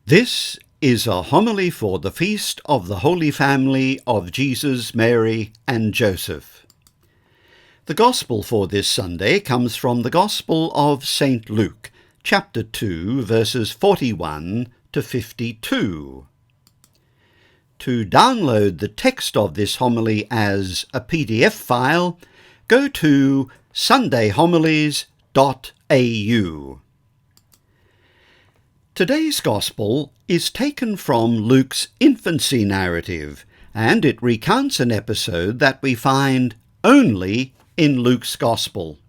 This is a homily for the feast of the Holy Family of Jesus, Mary, and Joseph. The Gospel for this Sunday comes from the Gospel of St. Luke, chapter 2, verses 41 to 52. To download the text of this homily as a PDF file, go to sundayhomilies.au. Today's Gospel is taken from Luke's infancy narrative, and it recounts an episode that we find only in Luke's Gospel.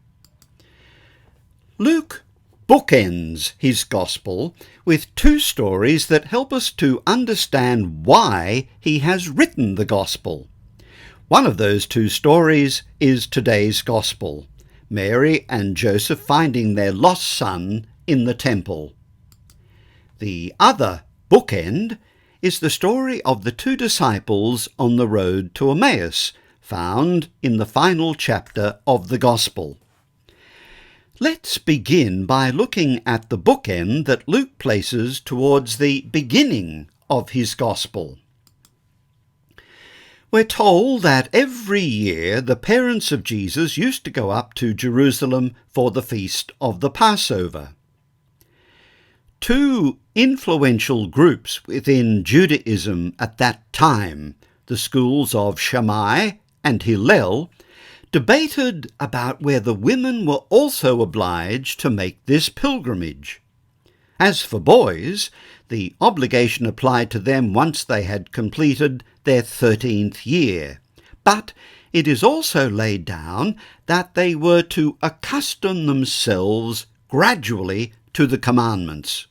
Luke bookends his Gospel with two stories that help us to understand why he has written the Gospel. One of those two stories is today's Gospel, Mary and Joseph finding their lost son in the temple. The other bookend is the story of the two disciples on the road to Emmaus, found in the final chapter of the Gospel. Let's begin by looking at the bookend that Luke places towards the beginning of his Gospel. We're told that every year the parents of Jesus used to go up to Jerusalem for the feast of the Passover. Two influential groups within Judaism at that time, the schools of Shammai and Hillel, debated about whether women were also obliged to make this pilgrimage. As for boys, the obligation applied to them once they had completed their 13th year. But it is also laid down that they were to accustom themselves gradually to the commandments.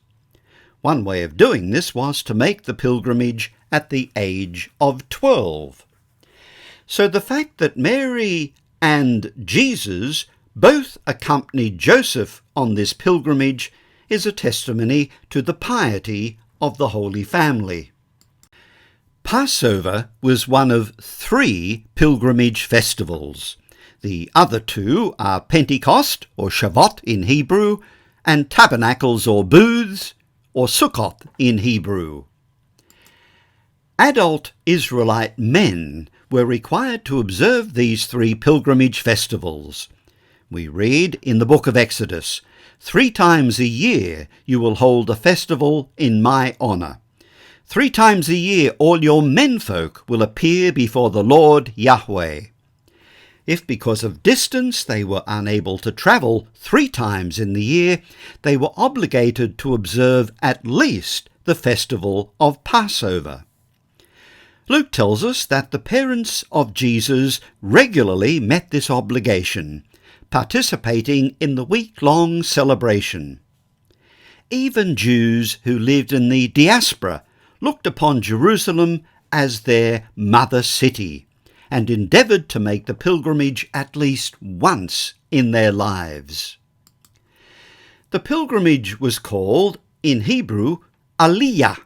One way of doing this was to make the pilgrimage at the age of 12. So the fact that Mary and Jesus both accompanied Joseph on this pilgrimage is a testimony to the piety of the Holy Family. Passover was one of 3 pilgrimage festivals. The other 2 are Pentecost, or Shavuot in Hebrew, and Tabernacles or Booths, or Sukkot in Hebrew. Adult Israelite men were required to observe these 3 pilgrimage festivals. We read in the book of Exodus, 3 times a year you will hold a festival in my honor. 3 times a year all your menfolk will appear before the Lord Yahweh. If because of distance they were unable to travel 3 times in the year, they were obligated to observe at least the festival of Passover. Luke tells us that the parents of Jesus regularly met this obligation, participating in the week-long celebration. Even Jews who lived in the diaspora looked upon Jerusalem as their mother city, and endeavoured to make the pilgrimage at least once in their lives. The pilgrimage was called, in Hebrew, Aliyah,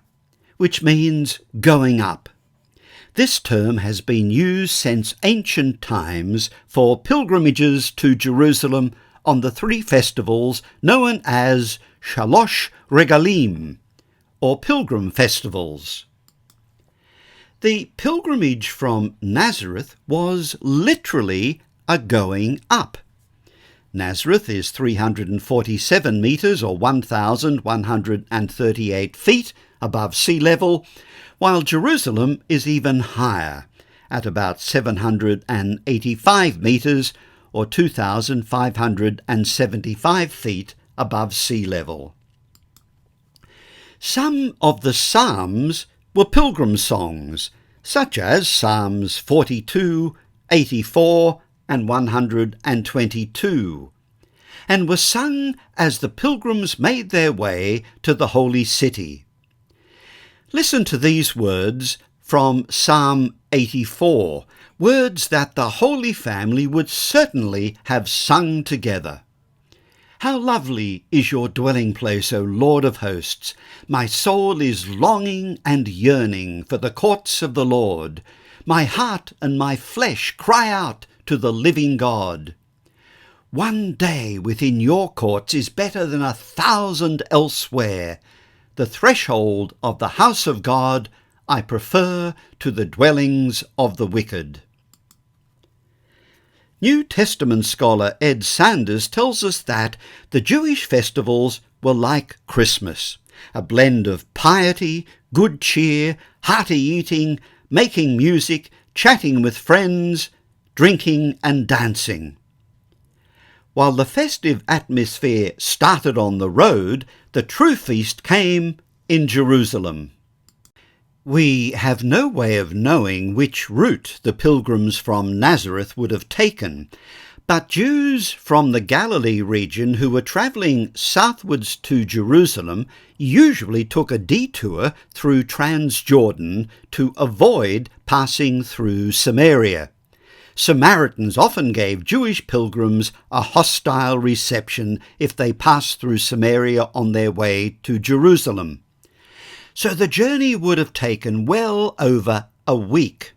which means going up. This term has been used since ancient times for pilgrimages to Jerusalem on the 3 festivals known as Shalosh Regalim, or pilgrim festivals. The pilgrimage from Nazareth was literally a going up. Nazareth is 347 metres or 1,138 feet above sea level, while Jerusalem is even higher, at about 785 metres or 2,575 feet above sea level. Some of the Psalms were pilgrim songs, such as Psalms 42, 84, and 122, and were sung as the pilgrims made their way to the holy city. Listen to these words from Psalm 84, words that the Holy Family would certainly have sung together. How lovely is your dwelling place, O Lord of hosts! My soul is longing and yearning for the courts of the Lord. My heart and my flesh cry out to the living God. One day within your courts is better than 1,000 elsewhere. the threshold of the house of God I prefer to the dwellings of the wicked." New Testament scholar Ed Sanders tells us that the Jewish festivals were like Christmas, a blend of piety, good cheer, hearty eating, making music, chatting with friends, drinking and dancing. While the festive atmosphere started on the road, the true feast came in Jerusalem. We have no way of knowing which route the pilgrims from Nazareth would have taken, but Jews from the Galilee region who were travelling southwards to Jerusalem usually took a detour through Transjordan to avoid passing through Samaria. Samaritans often gave Jewish pilgrims a hostile reception if they passed through Samaria on their way to Jerusalem. So the journey would have taken well over a week.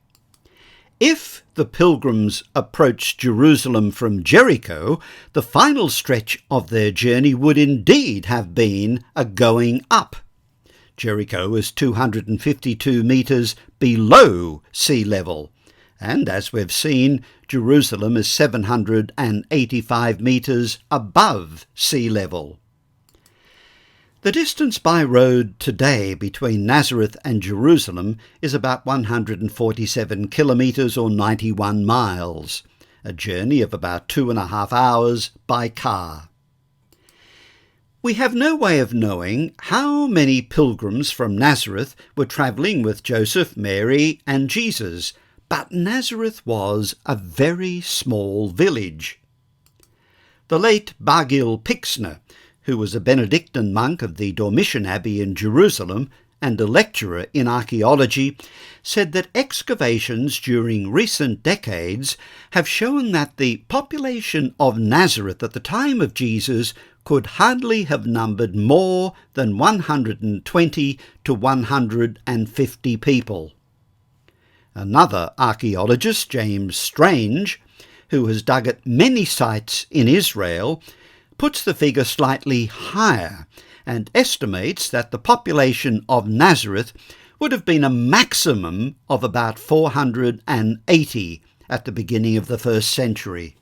If the pilgrims approached Jerusalem from Jericho, the final stretch of their journey would indeed have been a going up. Jericho is 252 metres below sea level, and as we've seen, Jerusalem is 785 metres above sea level. The distance by road today between Nazareth and Jerusalem is about 147 kilometres or 91 miles, a journey of about 2.5 hours by car. We have no way of knowing how many pilgrims from Nazareth were travelling with Joseph, Mary and Jesus, but Nazareth was a very small village. The late Bagil Pixner, who was a Benedictine monk of the Dormition Abbey in Jerusalem and a lecturer in archaeology, said that excavations during recent decades have shown that the population of Nazareth at the time of Jesus could hardly have numbered more than 120 to 150 people. Another archaeologist, James Strange, who has dug at many sites in Israel, puts the figure slightly higher and estimates that the population of Nazareth would have been a maximum of about 480 at the beginning of the 1st century.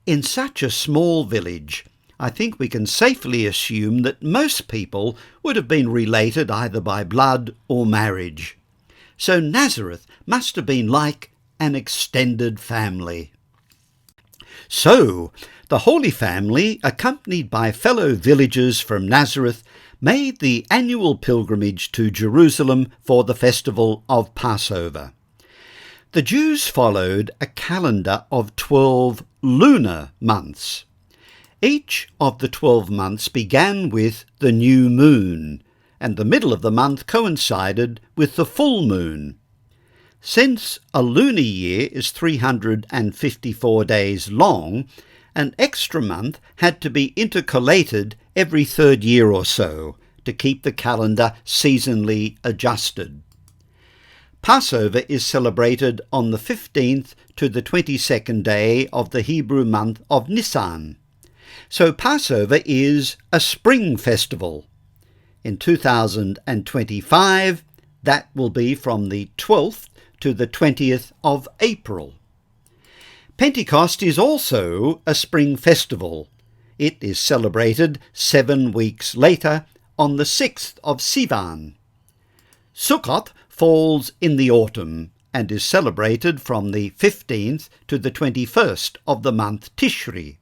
In such a small village, I think we can safely assume that most people would have been related either by blood or marriage. So Nazareth must have been like an extended family. So, the Holy Family, accompanied by fellow villagers from Nazareth, made the annual pilgrimage to Jerusalem for the festival of Passover. The Jews followed a calendar of 12 lunar months. Each of the 12 months began with the new moon, and the middle of the month coincided with the full moon. Since a lunar year is 354 days long, an extra month had to be intercalated every 3rd year or so to keep the calendar seasonally adjusted. Passover is celebrated on the 15th to the 22nd day of the Hebrew month of Nisan. So Passover is a spring festival. In 2025, that will be from the 12th to the 20th of April. Pentecost is also a spring festival. It is celebrated 7 weeks later on the 6th of Sivan. Sukkot falls in the autumn and is celebrated from the 15th to the 21st of the month Tishri.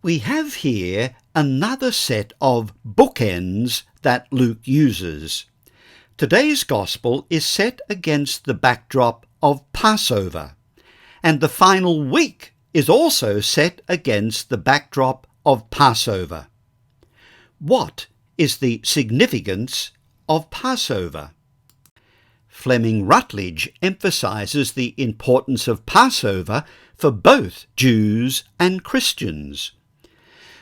We have here another set of bookends that Luke uses. Today's Gospel is set against the backdrop of Passover, and the final week is also set against the backdrop of Passover. What is the significance of Passover? Fleming Rutledge emphasises the importance of Passover for both Jews and Christians.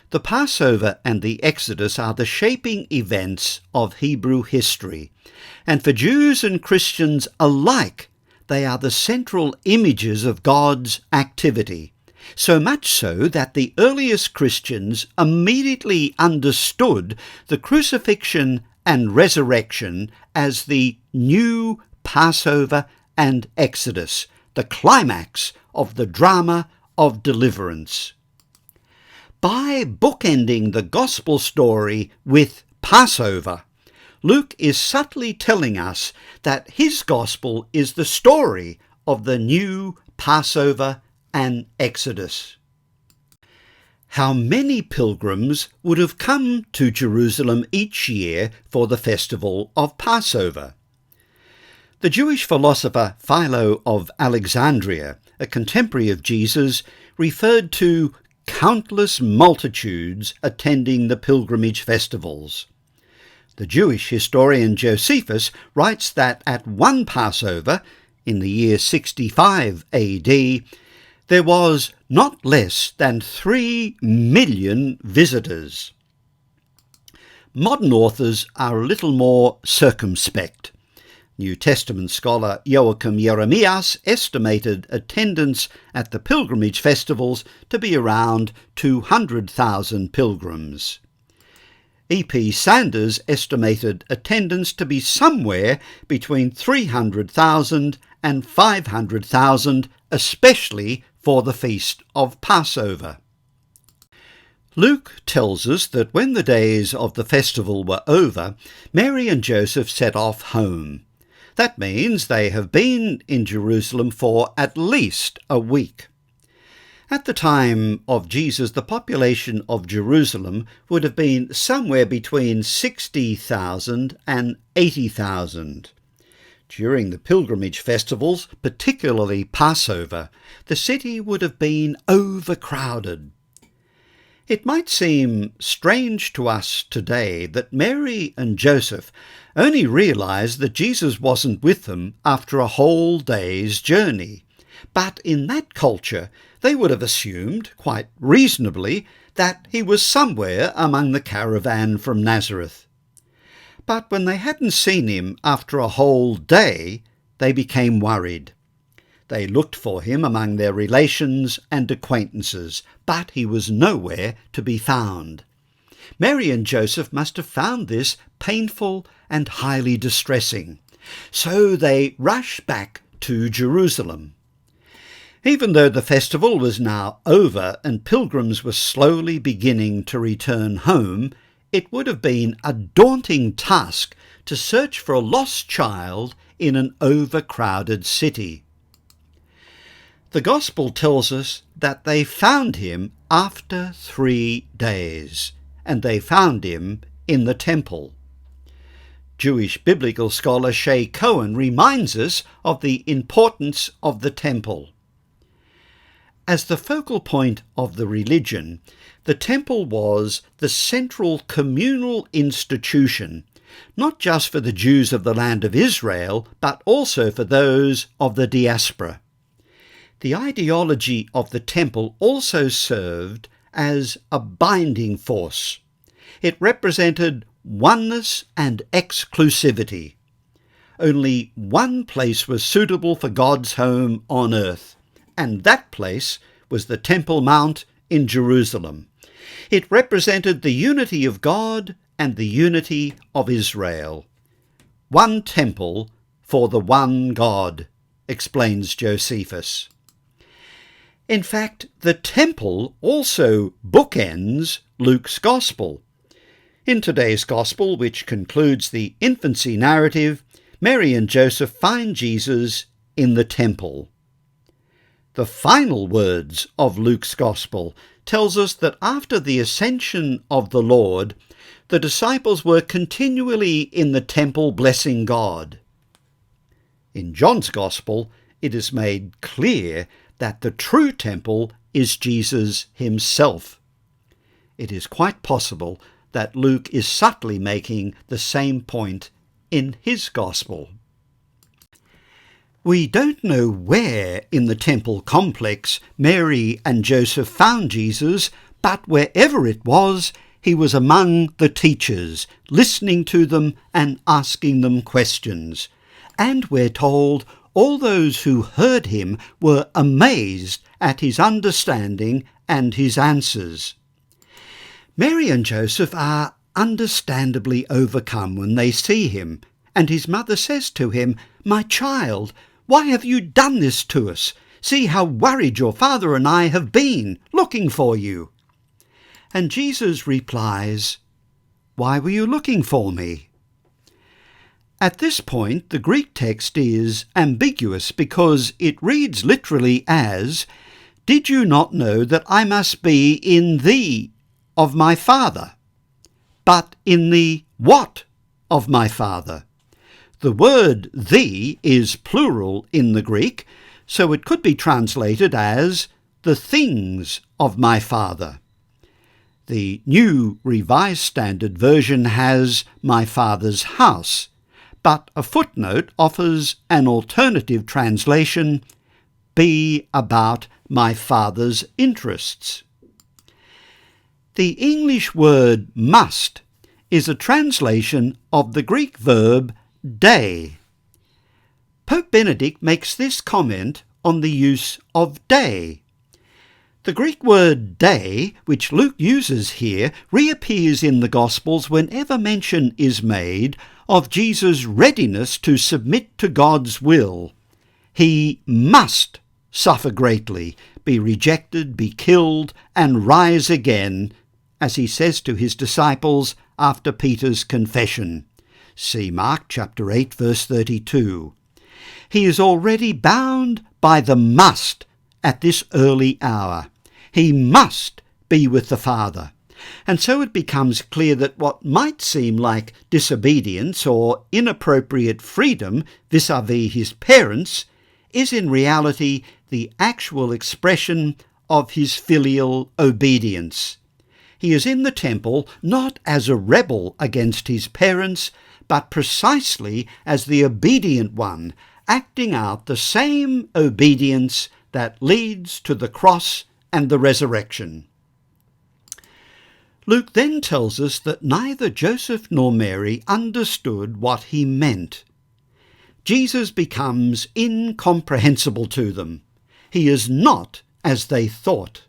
The Passover and the Exodus are the shaping events of Hebrew history, and for Jews and Christians alike, they are the central images of God's activity, so much so that the earliest Christians immediately understood the crucifixion and resurrection as the new Passover and Exodus, the climax of the drama of deliverance. By bookending the gospel story with Passover, Luke is subtly telling us that his gospel is the story of the new Passover and Exodus. How many pilgrims would have come to Jerusalem each year for the festival of Passover? The Jewish philosopher Philo of Alexandria, a contemporary of Jesus, referred to countless multitudes attending the pilgrimage festivals. The Jewish historian Josephus writes that at one Passover, in the year 65 AD, there was not less than 3 million visitors. Modern authors are a little more circumspect. New Testament scholar Joachim Jeremias estimated attendance at the pilgrimage festivals to be around 200,000 pilgrims. E.P. Sanders estimated attendance to be somewhere between 300,000 and 500,000, especially for the feast of Passover. Luke tells us that when the days of the festival were over, Mary and Joseph set off home. That means they have been in Jerusalem for at least a week. At the time of Jesus, the population of Jerusalem would have been somewhere between 60,000 and 80,000. During the pilgrimage festivals, particularly Passover, the city would have been overcrowded. It might seem strange to us today that Mary and Joseph only realized that Jesus wasn't with them after a whole day's journey. But in that culture, they would have assumed, quite reasonably, that he was somewhere among the caravan from Nazareth. But when they hadn't seen him after a whole day, they became worried. They looked for him among their relations and acquaintances, but he was nowhere to be found. Mary and Joseph must have found this painful and highly distressing. So they rushed back to Jerusalem. Even though the festival was now over and pilgrims were slowly beginning to return home, it would have been a daunting task to search for a lost child in an overcrowded city. The Gospel tells us that they found him after 3 days, and they found him in the temple. Jewish biblical scholar Shea Cohen reminds us of the importance of the temple. As the focal point of the religion, the temple was the central communal institution, not just for the Jews of the land of Israel, but also for those of the diaspora. The ideology of the temple also served as a binding force. It represented oneness and exclusivity. Only one place was suitable for God's home on earth, and that place was the Temple Mount in Jerusalem. It represented the unity of God and the unity of Israel. One temple for the one God, explains Josephus. In fact, the temple also bookends Luke's Gospel. In today's Gospel, which concludes the infancy narrative, Mary and Joseph find Jesus in the temple. The final words of Luke's Gospel tells us that after the ascension of the Lord, the disciples were continually in the temple blessing God. In John's Gospel, it is made clear that the true temple is Jesus himself. It is quite possible that Luke is subtly making the same point in his Gospel. We don't know where in the temple complex Mary and Joseph found Jesus, but wherever it was, he was among the teachers, listening to them and asking them questions. And we're told all those who heard him were amazed at his understanding and his answers. Mary and Joseph are understandably overcome when they see him, and his mother says to him, "My child, why have you done this to us? See how worried your father and I have been, looking for you." And Jesus replies, "Why were you looking for me?" At this point, the Greek text is ambiguous because it reads literally as, "Did you not know that I must be in thee of my Father, but in the what of my Father?" The word thee is plural in the Greek, so it could be translated as the things of my Father. The New Revised Standard Version has my Father's house, but a footnote offers an alternative translation, be about my Father's interests. The English word must is a translation of the Greek verb day. Pope Benedict makes this comment on the use of day. The Greek word day, which Luke uses here, reappears in the Gospels whenever mention is made of Jesus' readiness to submit to God's will. He must suffer greatly, be rejected, be killed, and rise again, as he says to his disciples after Peter's confession. See Mark chapter 8, verse 32. He is already bound by the must at this early hour. He must be with the Father. And so it becomes clear that what might seem like disobedience or inappropriate freedom vis-à-vis his parents is in reality the actual expression of his filial obedience. He is in the temple not as a rebel against his parents, but precisely as the obedient one, acting out the same obedience that leads to the cross and the resurrection. Luke then tells us that neither Joseph nor Mary understood what he meant. Jesus becomes incomprehensible to them. He is not as they thought.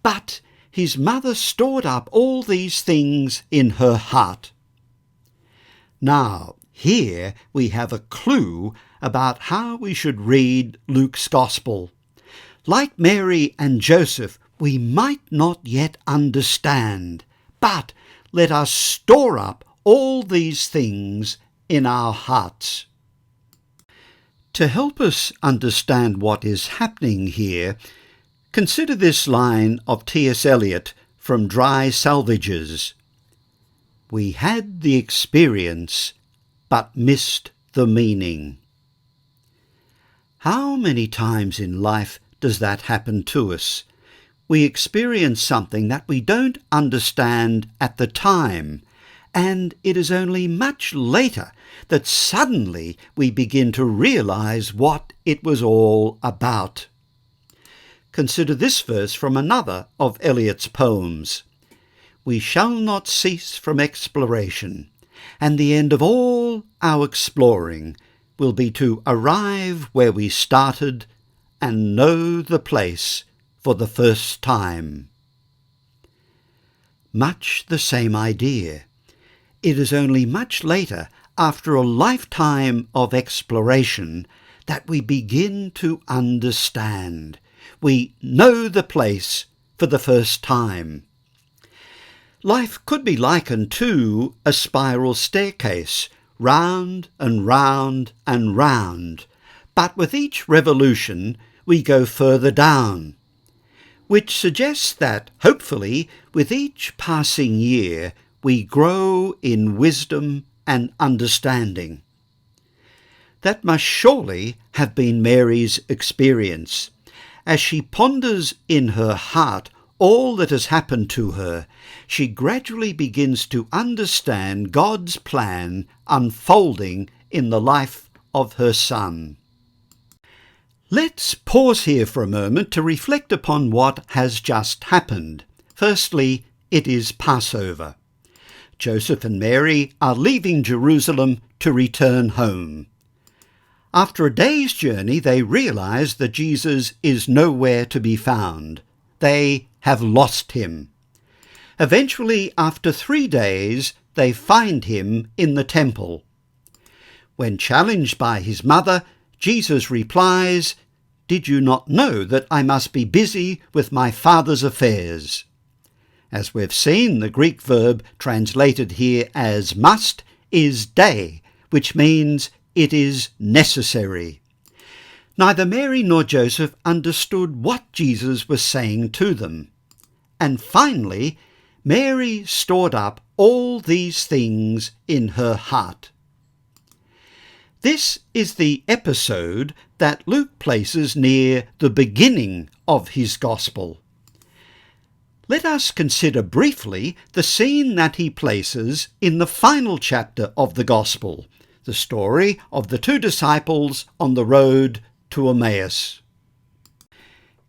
But his mother stored up all these things in her heart. Now, here we have a clue about how we should read Luke's Gospel. Like Mary and Joseph, we might not yet understand, but let us store up all these things in our hearts. To help us understand what is happening here, consider this line of T.S. Eliot from Dry Salvages. We had the experience, but missed the meaning. How many times in life does that happen to us? We experience something that we don't understand at the time, and it is only much later that suddenly we begin to realize what it was all about. Consider this verse from another of Eliot's poems. We shall not cease from exploration, and the end of all our exploring will be to arrive where we started and know the place for the first time. Much the same idea. It is only much later, after a lifetime of exploration, that we begin to understand. We know the place for the first time. Life could be likened to a spiral staircase, round and round and round, but with each revolution we go further down, which suggests that, hopefully, with each passing year we grow in wisdom and understanding. That must surely have been Mary's experience. As she ponders in her heart all that has happened to her, she gradually begins to understand God's plan unfolding in the life of her Son. Let's pause here for a moment to reflect upon what has just happened. Firstly, it is Passover. Joseph and Mary are leaving Jerusalem to return home. After a day's journey, they realize that Jesus is nowhere to be found. They have lost him. Eventually, after 3 days, they find him in the temple. When challenged by his mother, Jesus replies, "Did you not know that I must be busy with my Father's affairs?" As we've seen, the Greek verb translated here as must is dei, which means it is necessary. Neither Mary nor Joseph understood what Jesus was saying to them. And finally, Mary stored up all these things in her heart. This is the episode that Luke places near the beginning of his Gospel. Let us consider briefly the scene that he places in the final chapter of the Gospel, the story of the 2 disciples on the road to Emmaus.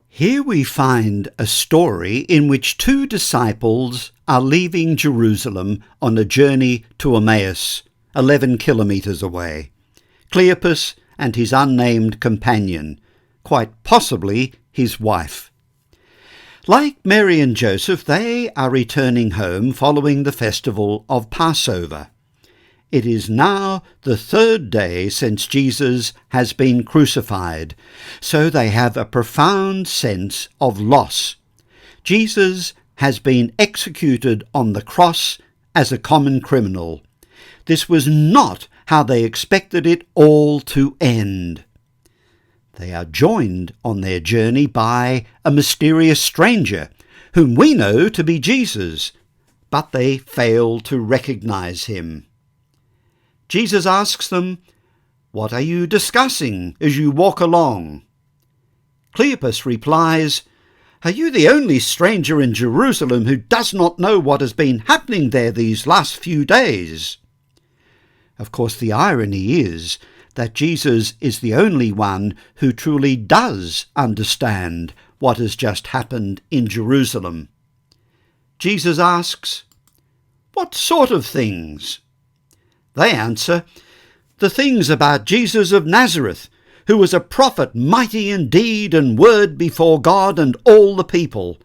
Here we find a story in which 2 disciples are leaving Jerusalem on a journey to Emmaus, 11 kilometres away. Cleopas and his unnamed companion, quite possibly his wife. Like Mary and Joseph, they are returning home following the festival of Passover. It is now the 3rd day since Jesus has been crucified, so they have a profound sense of loss. Jesus has been executed on the cross as a common criminal. This was not how they expected it all to end. They are joined on their journey by a mysterious stranger, whom we know to be Jesus, but they fail to recognize him. Jesus asks them, "What are you discussing as you walk along?" Cleopas replies, "Are you the only stranger in Jerusalem who does not know what has been happening there these last few days?" Of course, the irony is that Jesus is the only one who truly does understand what has just happened in Jerusalem. Jesus asks, "What sort of things?" They answer, "The things about Jesus of Nazareth, who was a prophet mighty in deed and word before God and all the people,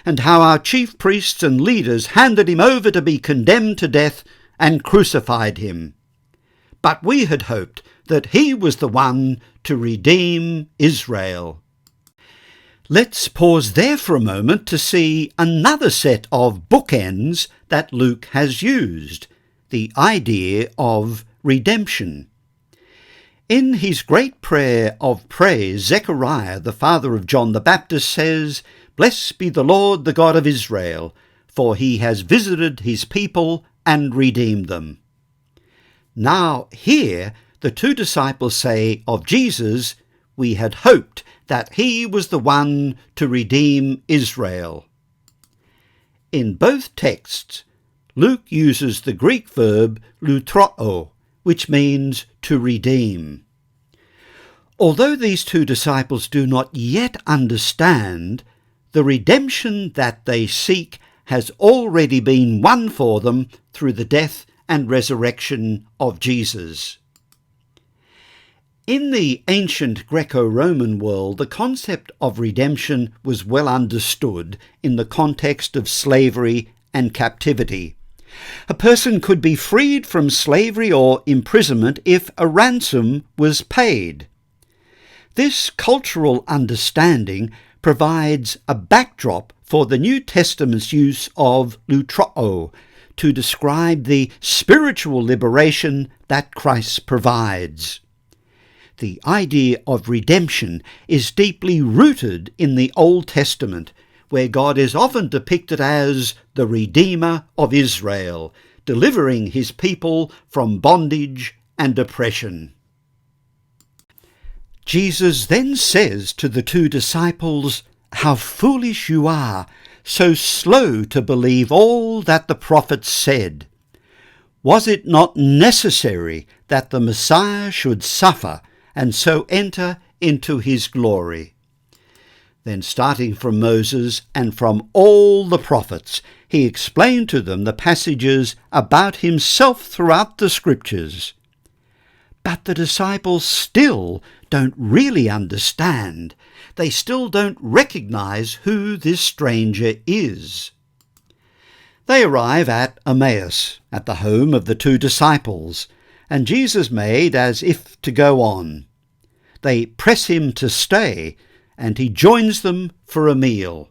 and how our chief priests and leaders handed him over to be condemned to death and crucified him. But we had hoped that he was the one to redeem Israel." Let's pause there for a moment to see another set of bookends that Luke has used, the idea of redemption. In his great prayer of praise, Zechariah, the father of John the Baptist, says, "Blessed be the Lord, the God of Israel, for he has visited his people and redeemed them." Now here, the 2 disciples say of Jesus, "We had hoped that he was the one to redeem Israel." In both texts, Luke uses the Greek verb lutroo, which means to redeem. Although these 2 disciples do not yet understand, the redemption that they seek has already been won for them through the death and resurrection of Jesus. In the ancient Greco-Roman world, the concept of redemption was well understood in the context of slavery and captivity. A person could be freed from slavery or imprisonment if a ransom was paid. This cultural understanding provides a backdrop for the New Testament's use of lutroo to describe the spiritual liberation that Christ provides. The idea of redemption is deeply rooted in the Old Testament, where God is often depicted as the Redeemer of Israel, delivering his people from bondage and oppression. Jesus then says to the 2 disciples, "How foolish you are, so slow to believe all that the prophets said. Was it not necessary that the Messiah should suffer and so enter into his glory?" Then, starting from Moses and from all the prophets, he explained to them the passages about himself throughout the Scriptures. But the disciples still don't really understand. They still don't recognize who this stranger is. They arrive at Emmaus, at the home of the two disciples, and Jesus made as if to go on. They press him to stay, and he joins them for a meal.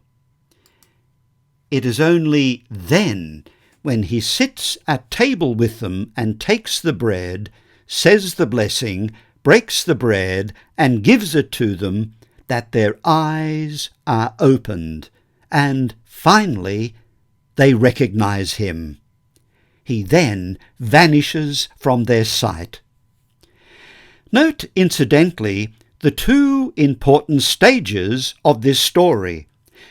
It is only then, when he sits at table with them and takes the bread, says the blessing, breaks the bread, and gives it to them, that their eyes are opened, and finally they recognize him. He then vanishes from their sight. Note, incidentally, the two important stages of this story.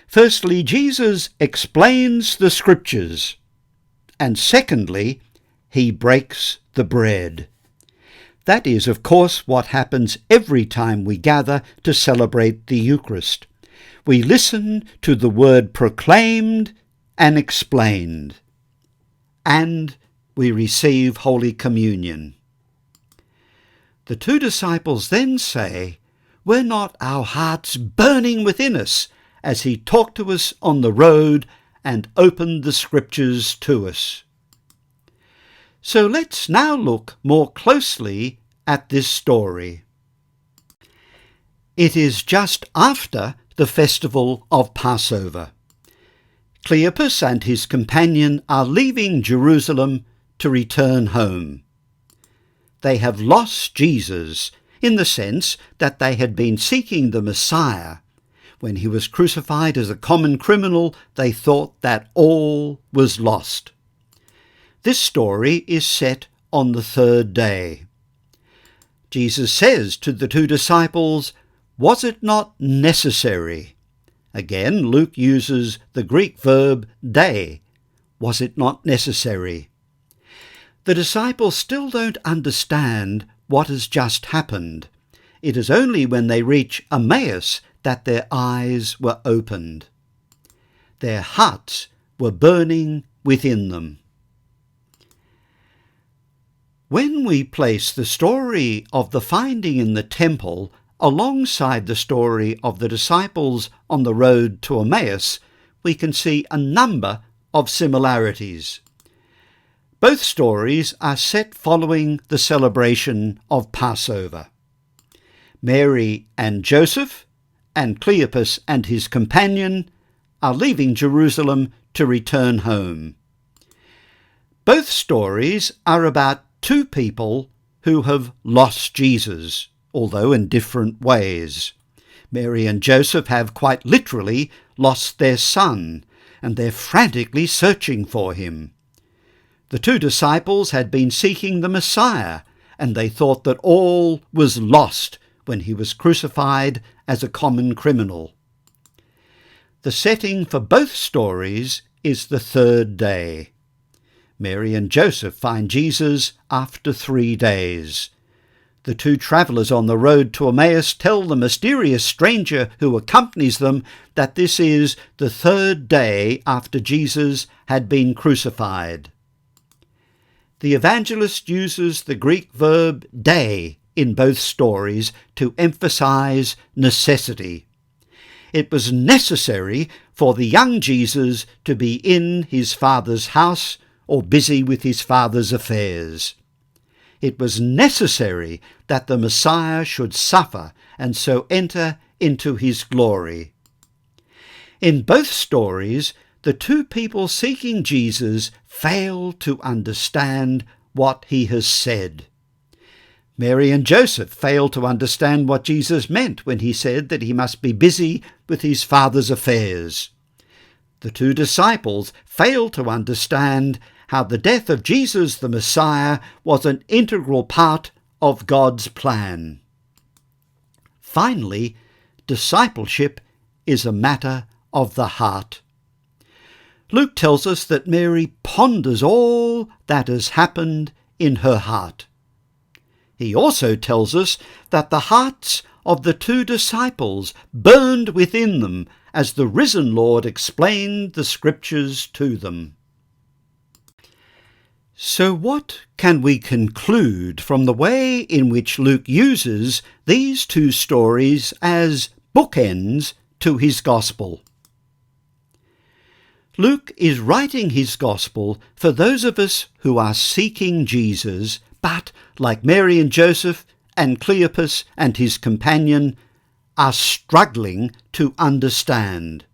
Firstly, Jesus explains the Scriptures, and secondly, he breaks the bread. That is, of course, what happens every time we gather to celebrate the Eucharist. We listen to the word proclaimed and explained, and we receive Holy Communion. The two disciples then say, "Were not our hearts burning within us as he talked to us on the road and opened the Scriptures to us?" So let's now look more closely at this story. It is just after the festival of Passover. Cleopas and his companion are leaving Jerusalem to return home. They have lost Jesus, in the sense that they had been seeking the Messiah. When he was crucified as a common criminal, they thought that all was lost. This story is set on the third day. Jesus says to the two disciples, "Was it not necessary?" Again, Luke uses the Greek verb dei. Was it not necessary? The disciples still don't understand what has just happened. It is only when they reach Emmaus that their eyes were opened. Their hearts were burning within them. When we place the story of the finding in the temple alongside the story of the disciples on the road to Emmaus, we can see a number of similarities. Both stories are set following the celebration of Passover. Mary and Joseph, and Cleopas and his companion, are leaving Jerusalem to return home. Both stories are about two people who have lost Jesus, although in different ways. Mary and Joseph have quite literally lost their son, and they're frantically searching for him. The two disciples had been seeking the Messiah, and they thought that all was lost when he was crucified as a common criminal. The setting for both stories is the third day. Mary and Joseph find Jesus after 3 days. The two travellers on the road to Emmaus tell the mysterious stranger who accompanies them that this is the third day after Jesus had been crucified. The evangelist uses the Greek verb dei in both stories to emphasize necessity. It was necessary for the young Jesus to be in his Father's house or busy with his Father's affairs. It was necessary that the Messiah should suffer and so enter into his glory. In both stories, the two people seeking Jesus fail to understand what he has said. Mary and Joseph fail to understand what Jesus meant when he said that he must be busy with his Father's affairs. The two disciples fail to understand how the death of Jesus the Messiah was an integral part of God's plan. Finally, discipleship is a matter of the heart. Luke tells us that Mary ponders all that has happened in her heart. He also tells us that the hearts of the two disciples burned within them as the risen Lord explained the Scriptures to them. So what can we conclude from the way in which Luke uses these two stories as bookends to his gospel? Luke is writing his gospel for those of us who are seeking Jesus, but, like Mary and Joseph and Cleopas and his companion, are struggling to understand.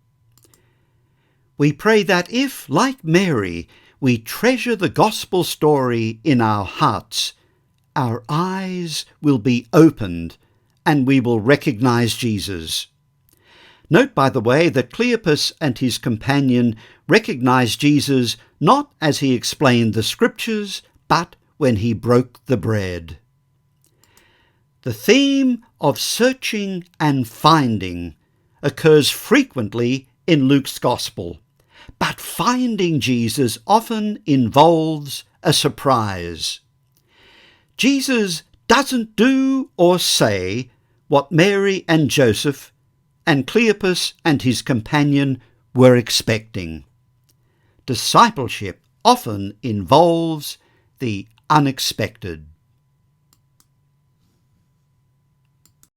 We pray that if, like Mary, we treasure the gospel story in our hearts, our eyes will be opened and we will recognize Jesus. Note, by the way, that Cleopas and his companion recognized Jesus not as he explained the scriptures, but when he broke the bread. The theme of searching and finding occurs frequently in Luke's gospel, but finding Jesus often involves a surprise. Jesus doesn't do or say what Mary and Joseph and Cleopas and his companion were expecting. Discipleship often involves the unexpected.